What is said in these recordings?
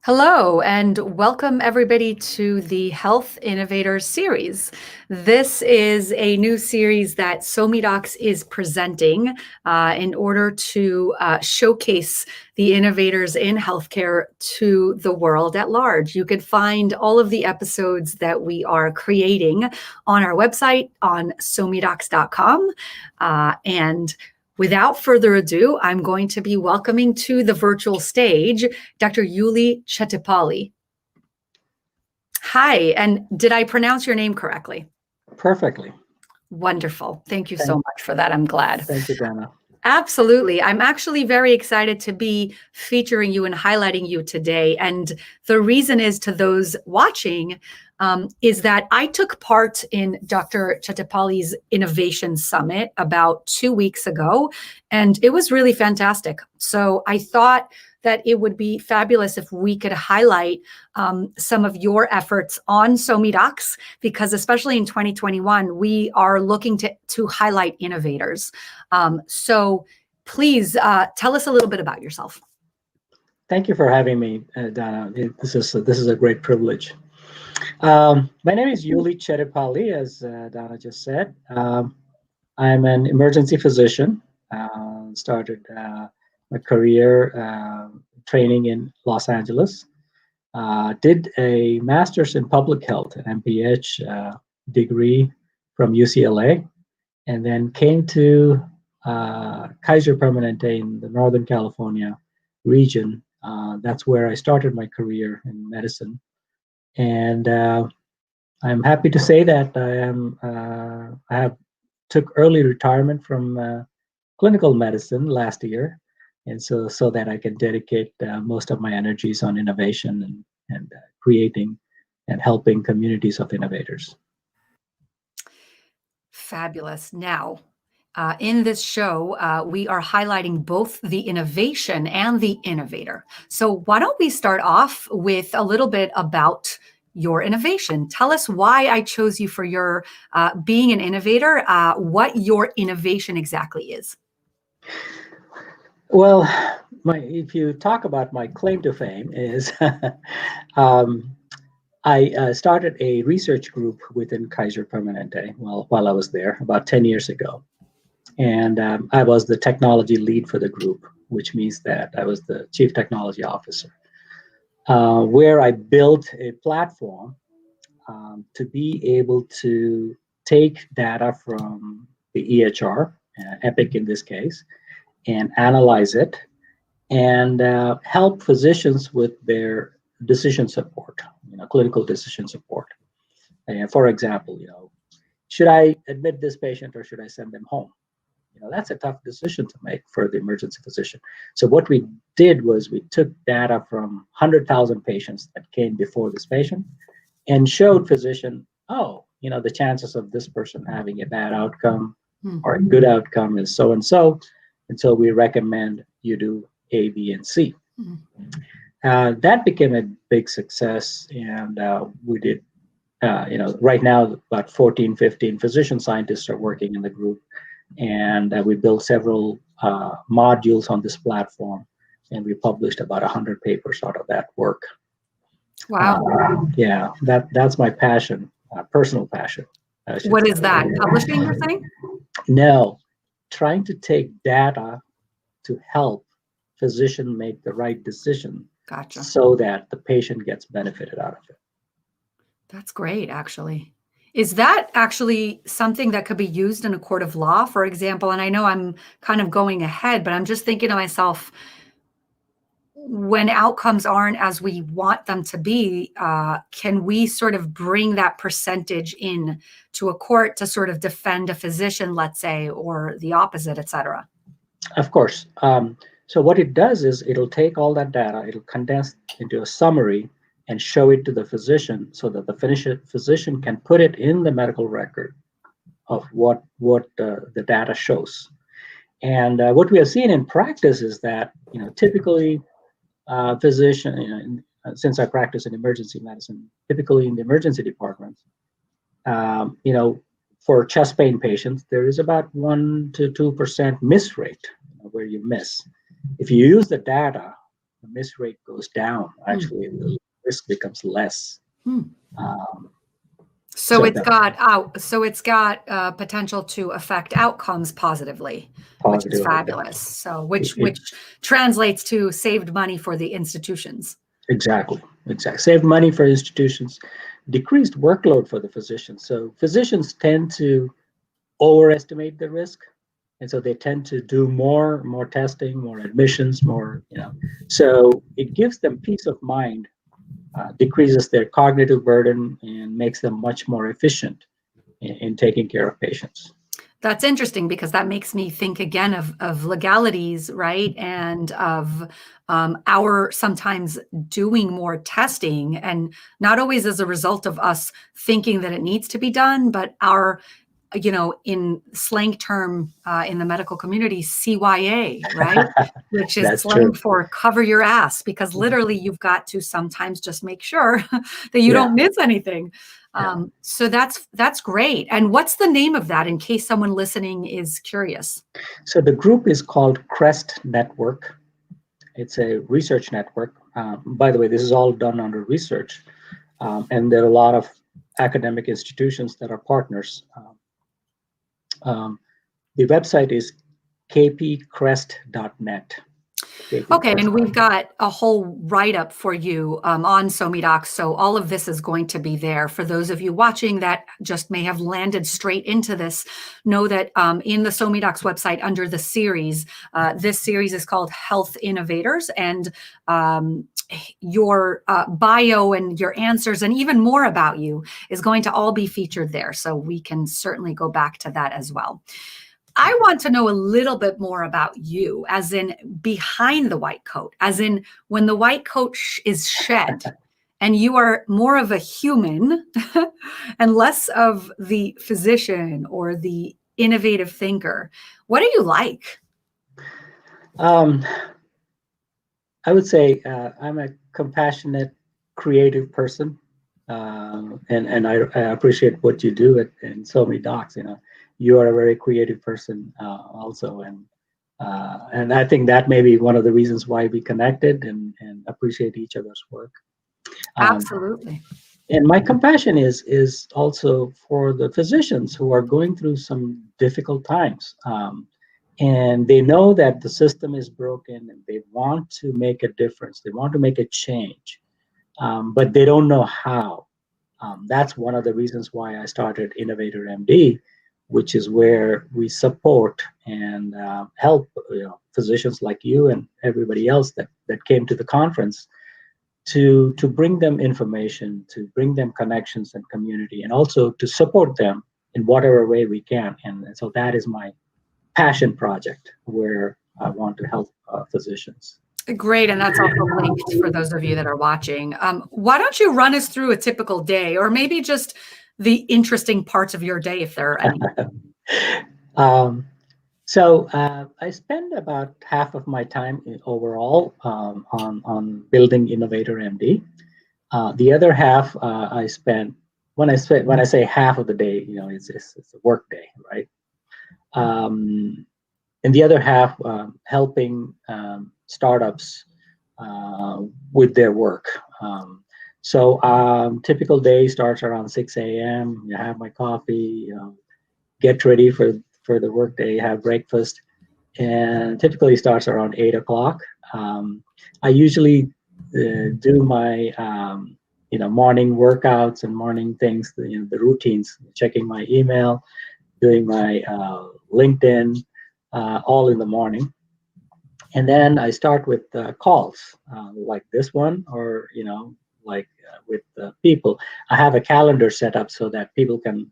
Hello, and welcome everybody to the Health Innovators series. This is a new series that SoMeDocs is presenting in order to showcase the innovators in healthcare to the world at large. You can find all of the episodes that we are creating on our website on SoMeDocs.com. And without further ado, I'm going to be welcoming to the virtual stage Dr. Chettipally. Hi, and did I pronounce your name correctly? Perfectly. Wonderful. Thank you so much for that. I'm glad. Thank you, Dana. Absolutely. I'm actually very excited to be featuring you and highlighting you today. And the reason is, to those watching, is that I took part in Dr. Chettipally's Innovation Summit about 2 weeks ago, and it was really fantastic. So I thought that it would be fabulous if we could highlight some of your efforts on SoMeDocs, because especially in 2021, we are looking to highlight innovators. So please tell us a little bit about yourself. Thank you for having me, Dana. This is a great privilege. My name is Chettipally, as Dana just said. I'm an emergency physician. Started my career training in Los Angeles. Did a master's in public health, an MPH degree from UCLA, and then came to Kaiser Permanente in the Northern California region. That's where I started my career in medicine. And I'm happy to say that I have took early retirement from clinical medicine last year, and so that I can dedicate most of my energies on innovation and creating and helping communities of innovators. Fabulous. Now, in this show, we are highlighting both the innovation and the innovator. So why don't we start off with a little bit about your innovation? Tell us why I chose you for your being an innovator, what your innovation exactly is. Well, if you talk about my claim to fame is I started a research group within Kaiser Permanente while I was there about 10 years ago. And I was the technology lead for the group, which means that I was the chief technology officer, where I built a platform to be able to take data from the EHR, Epic in this case, and analyze it and help physicians with their decision support, clinical decision support. For example, should I admit this patient or should I send them home? That's a tough decision to make for the emergency physician. So what we did was we took data from 100,000 patients that came before this patient and showed physician, the chances of this person having a bad outcome or a good outcome is so and so. And so we recommend you do A, B, and C. That became a big success. And we did, right now about 14, 15 physician scientists are working in the group. And we built several modules on this platform, and we published about 100 papers out of that work. Wow. Yeah, that's my passion, personal passion. What is that? Publishing, you're saying? No, trying to take data to help physician make the right decision. Gotcha. So that the patient gets benefited out of it. That's great, actually. Is that actually something that could be used in a court of law, for example? And I know I'm kind of going ahead, but I'm just thinking to myself, when outcomes aren't as we want them to be, can we sort of bring that percentage in to a court to sort of defend a physician, let's say, or the opposite, et cetera? Of course. So what it does is it'll take all that data, it'll condense into a summary and show it to the physician so that the physician can put it in the medical record of what the data shows. And what we have seen in practice is that, typically physician, since I practice in emergency medicine, typically in the emergency department, for chest pain patients, there is about 1 to 2% miss rate where you miss. If you use the data, the miss rate goes down. Actually, the risk becomes less. Hmm. Um, So it's got potential to affect outcomes positively, which is positive outcome. fabulous. So which translates to saved money for the institutions. Exactly. Saved money for institutions, decreased workload for the physicians. So physicians tend to overestimate the risk, and so they tend to do more testing, more admissions, more. So it gives them peace of mind, decreases their cognitive burden, and makes them much more efficient in taking care of patients. That's interesting because that makes me think again of legalities, right? And of our sometimes doing more testing, and not always as a result of us thinking that it needs to be done, but our, in slang term in the medical community, CYA, right? Which is That's slang true. for cover your ass, because literally you've got to sometimes just make sure that you Yeah. don't miss anything. So that's great. And what's the name of that in case someone listening is curious? So the group is called CREST Network. It's a research network. By the way, this is all done under research. And there are a lot of academic institutions that are partners. The website is kpcrest.net. Okay, and we've got a whole write-up for you on SoMeDocs, so all of this is going to be there. For those of you watching that just may have landed straight into this, know that in the SoMeDocs website under the series, this series is called Health Innovators, and your bio and your answers and even more about you is going to all be featured there, so we can certainly go back to that as well. I want to know a little bit more about you, as in behind the white coat, as in when the white coat is shed and you are more of a human and less of the physician or the innovative thinker. What are you like? I would say I'm a compassionate, creative person. And I appreciate what you do in SoMeDocs. You are a very creative person also, and I think that may be one of the reasons why we connected and appreciate each other's work. Absolutely. And my compassion is also for the physicians who are going through some difficult times, and they know that the system is broken, and they want to make a difference. They want to make a change, but they don't know how. That's one of the reasons why I started Innovator MD, which is where we support and help physicians like you and everybody else that came to the conference to bring them information, to bring them connections and community, and also to support them in whatever way we can. And so that is my passion project, where I want to help physicians. Great, and that's also linked for those of you that are watching. Why don't you run us through a typical day, or maybe just the interesting parts of your day, if there are any? So I spend about half of my time overall on building Innovator MD. The other half I spend when I say half of the day, it's a work day, right? And the other half helping startups with their work. So typical day starts around 6 a.m. You have my coffee, get ready for the workday, have breakfast, and typically starts around 8 o'clock. I usually do my morning workouts and morning things, the routines, checking my email, doing my LinkedIn, all in the morning. And then I start with calls like this one, or with people. I have a calendar set up so that people can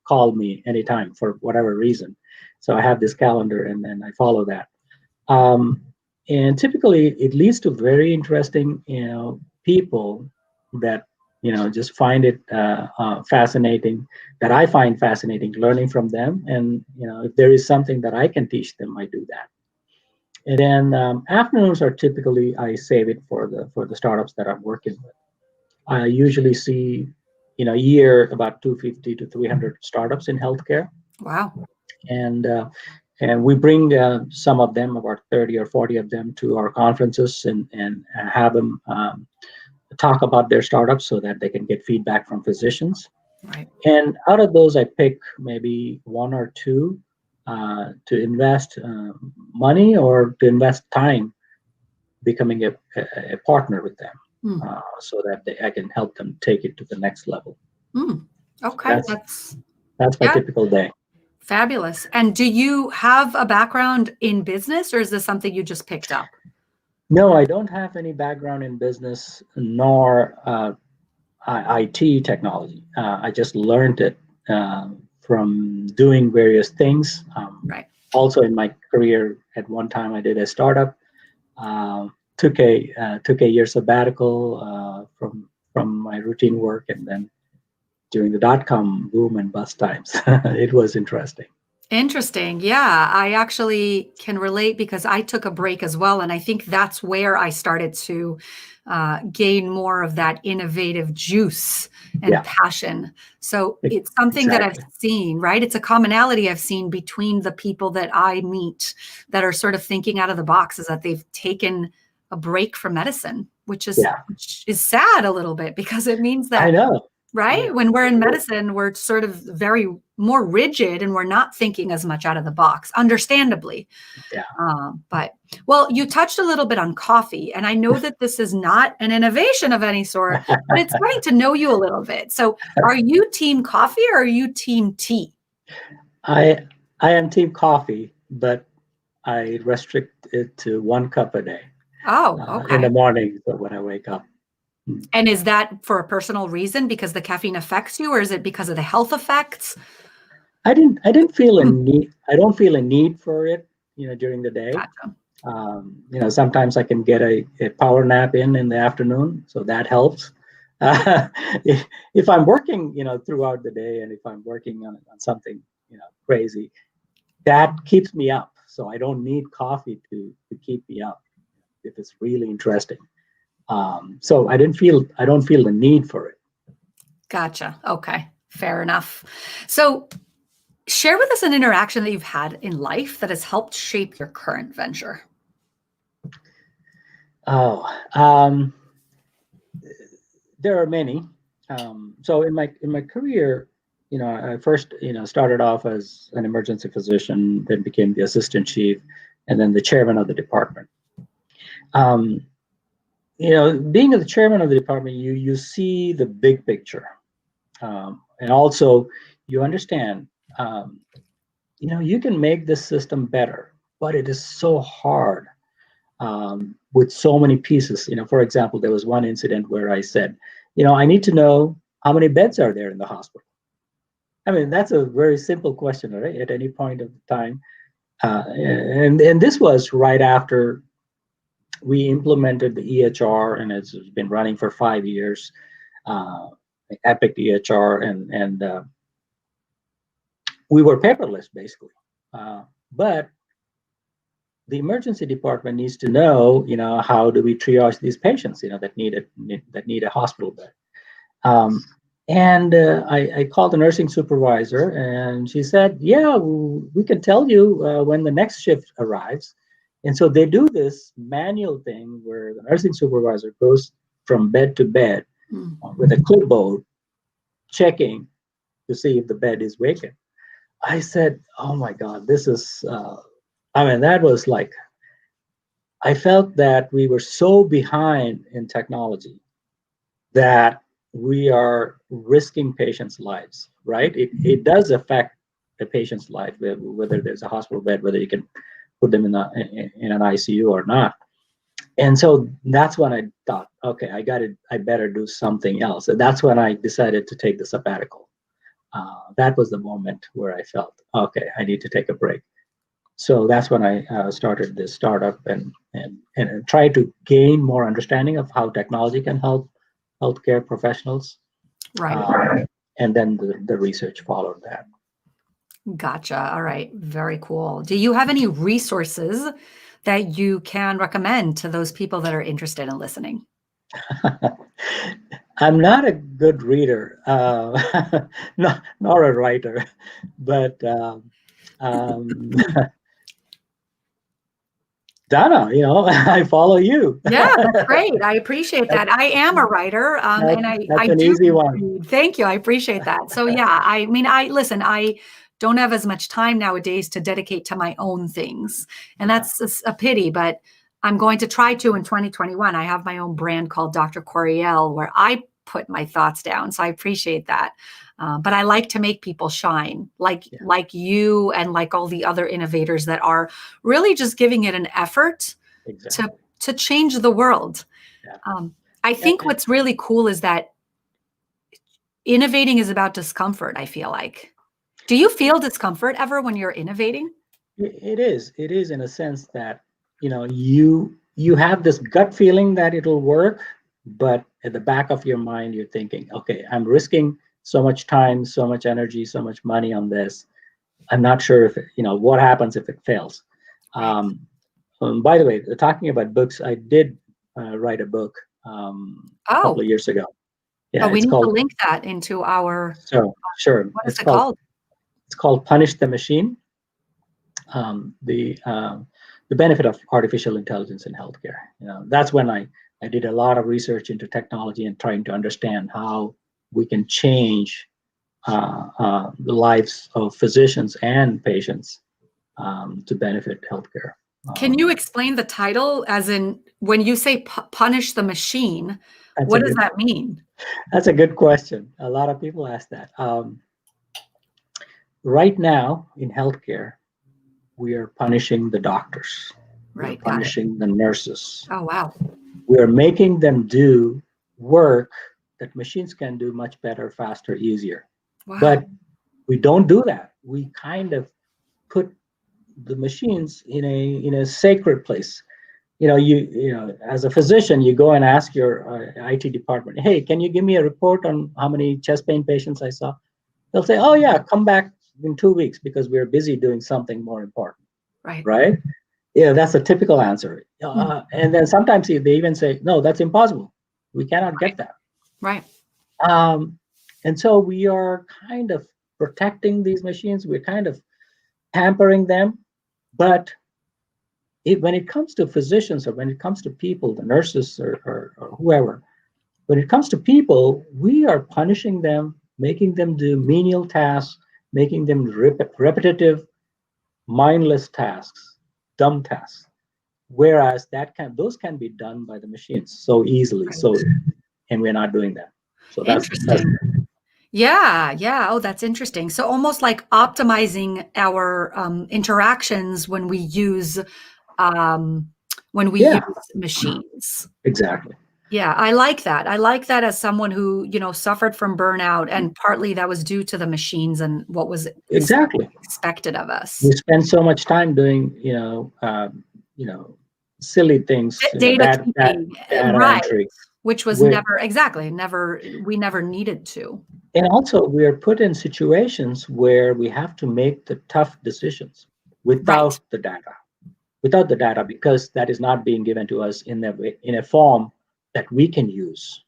call me anytime for whatever reason. So I have this calendar, and then I follow that. And typically, it leads to very interesting, people that just find it fascinating. That I find fascinating, learning from them, and if there is something that I can teach them, I do that. And then afternoons are typically, I save it for the startups that I'm working with. I usually see, a year about 250 to 300 startups in healthcare. Wow. And And we bring some of them, about 30 or 40 of them, to our conferences and have them talk about their startups so that they can get feedback from physicians. Right. And out of those, I pick maybe one or two to invest money or to invest time becoming a partner with them so that I can help them take it to the next level. Okay. That's my yeah, typical day. fabulous. And do you have a background in business, or is this something you just picked up? No, I don't have any background in business nor IT technology. I just learned it from doing various things. Right. Also, in my career, at one time, I did a startup. Took a year sabbatical from my routine work, and then during the dot-com boom and bust times, it was interesting. Interesting. Yeah, I actually can relate because I took a break as well. And I think that's where I started to gain more of that innovative juice and passion. So it's something that I've seen, right? It's a commonality I've seen between the people that I meet that are sort of thinking out of the box, is that they've taken a break from medicine, which is sad a little bit, because it means that, I know. right? Yeah. When we're in medicine, we're sort of very more rigid and we're not thinking as much out of the box, understandably. Yeah. But, well, you touched a little bit on coffee, and I know that this is not an innovation of any sort, but it's getting to know you a little bit. So are you team coffee or are you team tea? I am team coffee, but I restrict it to 1 cup a day. Oh, okay. In the morning, so when I wake up. And is that for a personal reason because the caffeine affects you, or is it because of the health effects? I didn't feel a need. I don't feel a need for it, during the day. Gotcha. Sometimes I can get a power nap in the afternoon, so that helps. If I'm working, throughout the day, and if I'm working on something, crazy, that keeps me up. So I don't need coffee to keep me up if it's really interesting. So I don't feel the need for it. Gotcha. Okay. Fair enough. So share with us an interaction that you've had in life that has helped shape your current venture. There are many. So in my career, I first, started off as an emergency physician, then became the assistant chief, and then the chairman of the department. Being the chairman of the department, you see the big picture, and also you understand. You can make this system better, but it is so hard with so many pieces. For example, there was one incident where I said, I need to know how many beds are there in the hospital. I mean, that's a very simple question, right? At any point of time. And this was right after we implemented the EHR, and it's been running for 5 years, Epic EHR, and we were paperless, basically. But the emergency department needs to know, how do we triage these patients, that need a hospital bed. And I called the nursing supervisor, and she said, "Yeah, we can tell you when the next shift arrives." And so they do this manual thing where the nursing supervisor goes from bed to bed with a clipboard, checking to see if the bed is vacant. I said, "Oh my God, this is." That was like, I felt that we were so behind in technology that we are risking patients' lives, right? It does affect a patient's life, whether there's a hospital bed, whether you can put them in an ICU or not. And so that's when I thought, okay, I better do something else. And that's when I decided to take the sabbatical. That was the moment where I felt, okay, I need to take a break. So that's when I started this startup and try to gain more understanding of how technology can help healthcare professionals. Right. And then the research followed that. Gotcha. All right. Very cool. Do you have any resources that you can recommend to those people that are interested in listening? I'm not a good reader, nor a writer, but Donna, I follow you. Yeah, that's great. I appreciate that. I am a writer, and I That's an do easy one. read. Thank you. I appreciate that. So yeah, I mean, listen, I don't have as much time nowadays to dedicate to my own things, and that's a pity, but I'm going to try to in 2021. I have my own brand called Dr. Coriel where I put my thoughts down. So I appreciate that. But I like to make people shine like you and like all the other innovators that are really just giving it an effort Exactly. to change the world. Yeah. I think And what's really cool is that innovating is about discomfort, I feel like. Do you feel discomfort ever when you're innovating? it is. It is in a sense that, you have this gut feeling that it'll work, but at the back of your mind, you're thinking, okay, I'm risking so much time, so much energy, so much money on this. I'm not sure if what happens if it fails. Right. By the way, talking about books, I did write a book a couple Oh, of years ago. Yeah, oh, we it's need to called. link that into our, So sure, what is it's it called called? it's called Punish the Machine. The benefit of artificial intelligence in healthcare. That's when I did a lot of research into technology and trying to understand how we can change the lives of physicians and patients to benefit healthcare. Can you Um, explain the title as in when you say punish the machine, that's a what does good that mean? that's a good question. A lot of people ask that. Right now in healthcare, we are punishing the doctors. We are Right, got it. punishing the nurses. Oh, wow. We are making them do work that machines can do much better, faster, easier. Wow. But we don't do that. We kind of put the machines in a sacred place. As a physician, you go and ask your IT department, hey, can you give me a report on how many chest pain patients I saw? They'll say, oh yeah, come back in 2 weeks because we're busy doing something more important, Right. right? Yeah, that's a typical answer. Hmm. And then sometimes they even say, no, that's impossible. We cannot get that. Right. Um, and so we are kind of protecting these machines. We're kind of pampering them. But when it comes to physicians or when it comes to people, the nurses or whoever, when it comes to people, we are punishing them, making them do menial tasks, making them repetitive, mindless tasks, dumb tasks. Whereas those can be done by the machines so easily. Right. And we're not doing that. So that's Interesting. Yeah, yeah. Oh, that's interesting. So almost like optimizing our interactions um, when we yeah, use machines. exactly. Yeah, I like that. I like that as someone who, suffered from burnout, and partly that was due to the machines and what was Exactly. expected of We us. spend so much time doing, silly things, Data keeping, data right, entry. which was We're, never exactly, never we never needed to. and also we are put in situations where we have to make the tough decisions Right. without the data, because that is not being given to us in a form that we can use,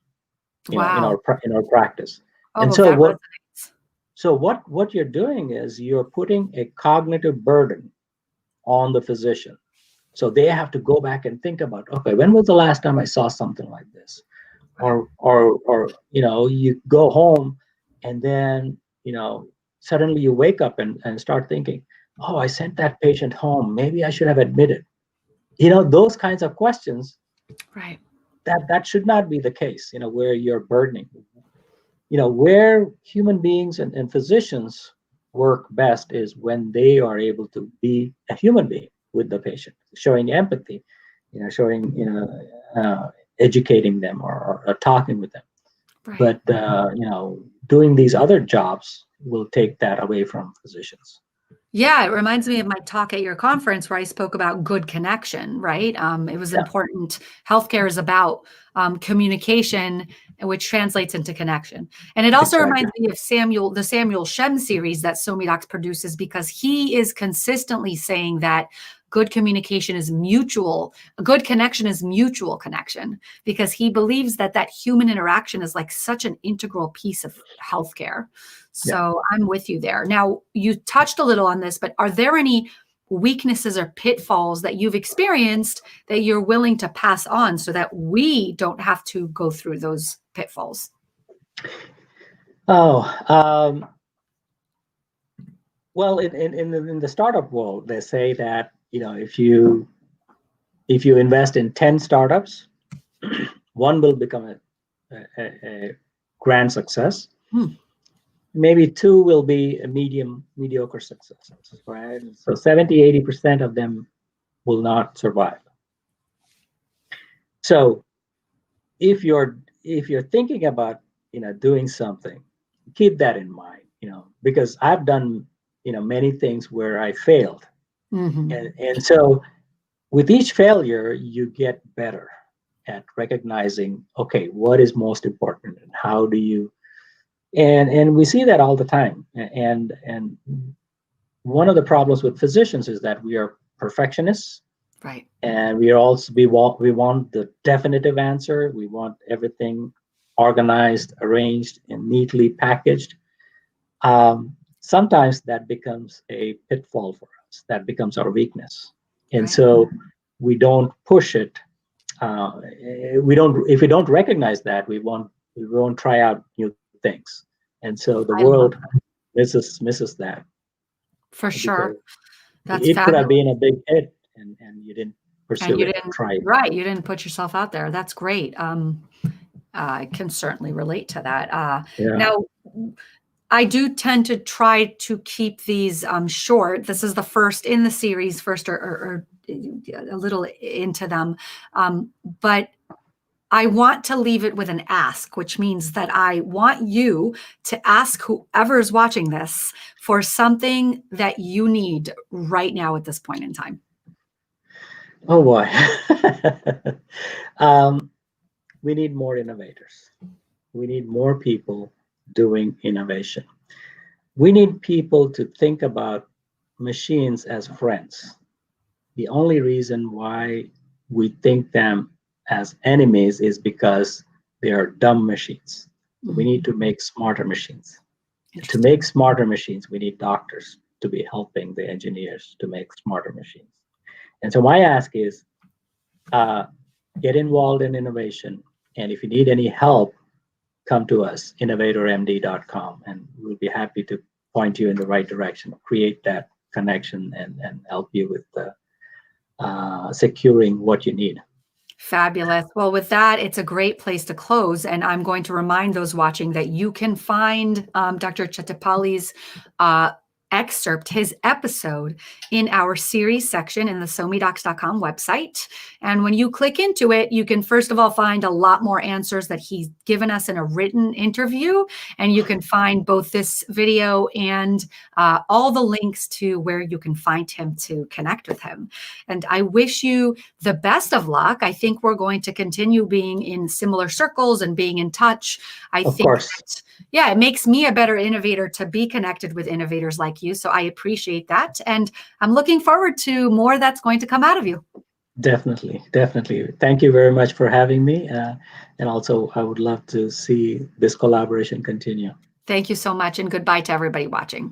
Wow. in our practice. And Oh, so that what resonates. so what you're doing is you're putting a cognitive burden on the physician. So they have to go back and think about, okay, when was the last time I saw something like this? Right. Or you go home and then, suddenly you wake up and start thinking, oh, I sent that patient home. Maybe I should have admitted. Those kinds of questions, Right. that should not be the case, where you're burdening. Where human beings and physicians work best is when they are able to be a human being with the patient, showing empathy, showing, educating them or talking with them. Right. But, doing these other jobs will take that away from physicians. Yeah, it reminds me of my talk at your conference where I spoke about good connection, right? It was Yeah, important. Healthcare is about communication, which translates into connection. And it also exactly. reminds me of the Samuel Shem series that SoMeDocs produces, because he is consistently saying that good communication is mutual. A good connection is mutual connection, because he believes that that human interaction is like such an integral piece of healthcare. Yeah. So I'm with you there. Now, you touched a little on this, but are there any weaknesses or pitfalls that you've experienced that you're willing to pass on so that we don't have to go through those pitfalls? Well, in the startup world, they say that, if you invest in 10 startups, one will become a grand success. Maybe two will be a mediocre success, right? So 70-80% of them will not survive. So if you're thinking about doing something, keep that in mind, because I've done many things where I failed, and so with each failure you get better at recognizing, okay, what is most important and how do you, and we see that all the time, and one of the problems with physicians is that we are perfectionists. Right. And we want the definitive answer. We want everything organized, arranged, and neatly packaged. Sometimes that becomes a pitfall for us. That becomes our weakness, and Right. so we don't push it. If we don't recognize that, we won't try out new things, and so the world misses that. For sure. That's it could fabulous. have been a big hit, and you didn't pursue And you it, didn't, try it. right, you didn't put yourself out there. That's great. I can certainly relate to that. Yeah. Now, I do tend to try to keep these short. This is the first in the series, or a little into them. But I want to leave it with an ask, which means that I want you to ask whoever's watching this for something that you need right now at this point in time. Oh boy. We need more innovators. We need more people doing innovation. We need people to think about machines as friends. The only reason why we think them as enemies is because they are dumb machines. We need to make smarter machines. To make smarter machines, we need doctors to be helping the engineers to make smarter machines. And so my ask is, get involved in innovation. And if you need any help, come to us, innovatormd.com, and we'll be happy to point you in the right direction, create that connection, and help you with securing what you need. Fabulous. Well, with that, it's a great place to close. And I'm going to remind those watching that you can find Dr. Chettipally's excerpt, his episode, in our series section in the SoMeDocs.com website. And when you click into it, you can first of all find a lot more answers that he's given us in a written interview. And you can find both this video and all the links to where you can find him to connect with him. And I wish you the best of luck. I think we're going to continue being in similar circles and being in touch. Of course. Yeah, it makes me a better innovator to be connected with innovators like you. So I appreciate that. And I'm looking forward to more that's going to come out of you. Definitely. Thank you very much for having me. And also, I would love to see this collaboration continue. Thank you so much, and goodbye to everybody watching.